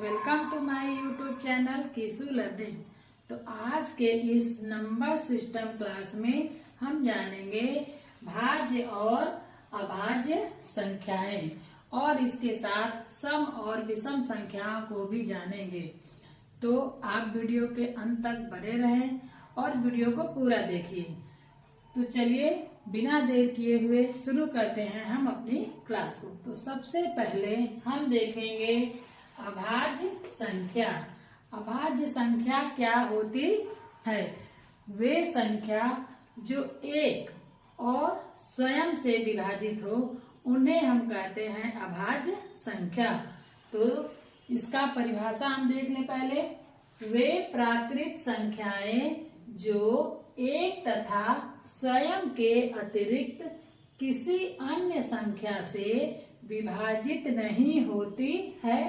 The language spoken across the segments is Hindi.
Welcome to my YouTube channel Kisu learning. तो आज के इस नंबर सिस्टम क्लास में हम जानेंगे भाज्य और अभाज्य संख्याएं और इसके साथ सम और विषम संख्याओं को भी जानेंगे। तो आप वीडियो के अंत तक बने रहें और वीडियो को पूरा देखिए। तो चलिए बिना देर किए हुए शुरू करते हैं हम अपनी क्लास को। तो सबसे पहले हम देखेंगे अभाज्य संख्या। अभाज्य संख्या क्या होती है? वे संख्या जो एक और स्वयं से विभाजित हो उन्हें हम कहते हैं अभाज्य संख्या। तो इसका परिभाषा हम देख लें पहले। वे प्राकृत संख्याएं जो एक तथा स्वयं के अतिरिक्त किसी अन्य संख्या से विभाजित नहीं होती है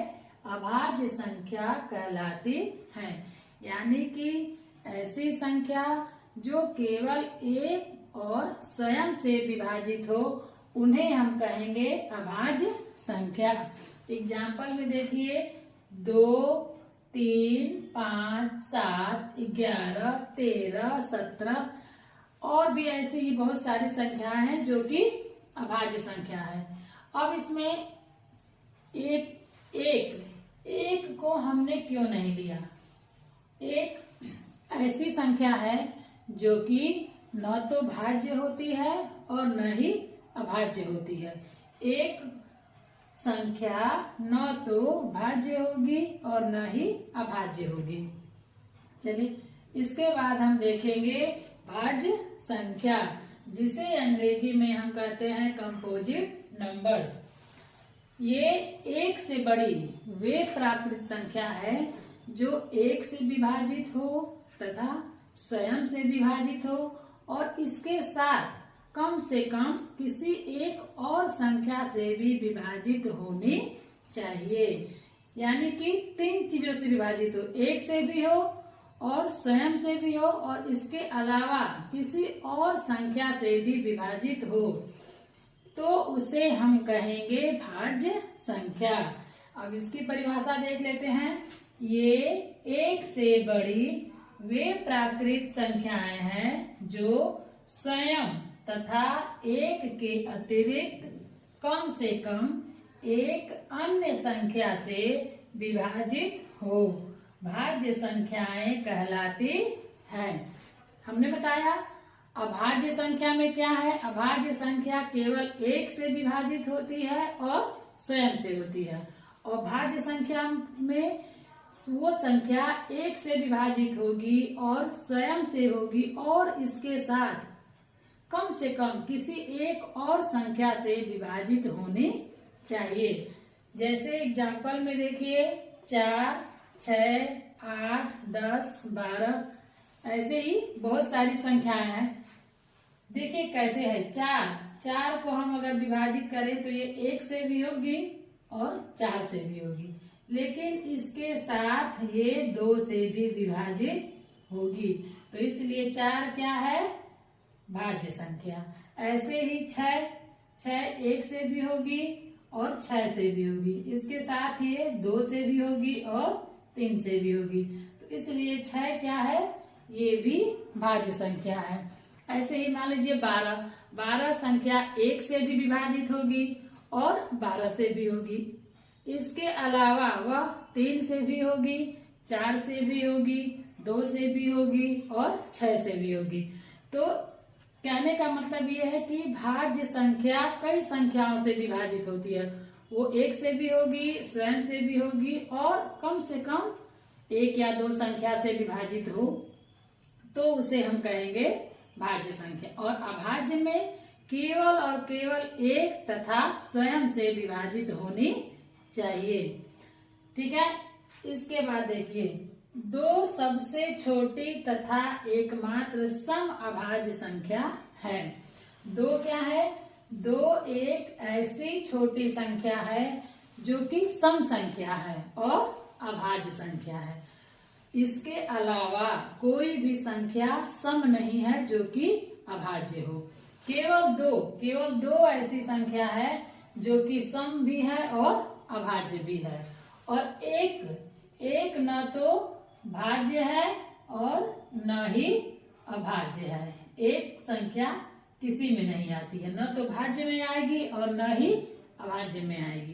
अभाज्य संख्या कहलाती है। यानी कि ऐसी संख्या जो केवल एक और स्वयं से विभाजित हो उन्हें हम कहेंगे अभाज्य संख्या। एग्जाम्पल में देखिए 2, 3, 5, 7, 11, 13, 17 और भी ऐसी ही बहुत सारी संख्याएं हैं जो कि अभाज्य संख्या है। अब इसमें एक को हमने क्यों नहीं लिया? एक ऐसी संख्या है जो कि न तो भाज्य होती है और न ही अभाज्य होती है। एक संख्या न तो भाज्य होगी और न ही अभाज्य होगी। चलिए इसके बाद हम देखेंगे भाज्य संख्या, जिसे अंग्रेजी में हम कहते हैं कंपोजिट नंबर्स। ये एक से बड़ी वे प्राकृत संख्या है जो एक से विभाजित हो तथा स्वयं से विभाजित हो और इसके साथ कम से कम किसी एक और संख्या से भी विभाजित होनी चाहिए। यानी कि 3 चीजों से विभाजित हो, एक से भी हो और स्वयं से भी हो और इसके अलावा किसी और संख्या से भी विभाजित हो, तो उसे हम कहेंगे भाज्य संख्या। अब इसकी परिभाषा देख लेते हैं। ये एक से बड़ी वे प्राकृत संख्याएं हैं जो स्वयं तथा एक के अतिरिक्त कम से कम एक अन्य संख्या से विभाजित हो भाज्य संख्याएं कहलाती हैं। हमने बताया अभाज्य संख्या में क्या है? अभाज्य संख्या केवल एक से विभाजित होती है और स्वयं से होती है। और भाज्य संख्या में वो संख्या एक से विभाजित होगी और स्वयं से होगी और इसके साथ कम से कम किसी एक और संख्या से विभाजित होनी चाहिए। जैसे एग्जाम्पल में देखिए 4, 6, 8, 10, 12 ऐसे ही बहुत सारी संख्याएं हैं। देखिए कैसे है। 4 को हम अगर विभाजित करें तो ये 1 से भी होगी और 4 से भी होगी, लेकिन इसके साथ ये 2 से भी विभाजित होगी। तो इसलिए 4 क्या है? भाज्य संख्या। ऐसे ही 6 1 से भी होगी और 6 से भी होगी, इसके साथ ये 2 से भी होगी और 3 से भी होगी। तो इसलिए 6 क्या है? ये भी भाज्य संख्या है। ऐसे ही मान लीजिए 12 संख्या 1 से भी विभाजित होगी और 12 से भी होगी। इसके अलावा वह 3 से भी होगी, 4 से भी होगी, 2 से भी होगी और 6 से भी होगी। तो कहने का मतलब ये है कि भाज्य संख्या कई संख्याओं से विभाजित होती है। वो 1 से भी होगी, स्वयं से भी होगी और कम से कम 1 या 2 संख्या से विभाजित हो, तो उसे हम कहेंगे भाज्य संख्या। और अभाज्य में केवल और केवल एक तथा स्वयं से विभाजित होनी चाहिए। ठीक है। इसके बाद देखिए 2 सबसे छोटी तथा एकमात्र सम अभाज्य संख्या है। 2 क्या है? 2 एक ऐसी छोटी संख्या है जो कि सम संख्या है और अभाज्य संख्या है। इसके अलावा कोई भी संख्या सम नहीं है जो कि अभाज्य हो। केवल दो ऐसी संख्या है जो कि सम भी है और अभाज्य भी है। और एक न तो भाज्य है और न ही अभाज्य है। एक संख्या किसी में नहीं आती है, न तो भाज्य में आएगी और न ही अभाज्य में आएगी।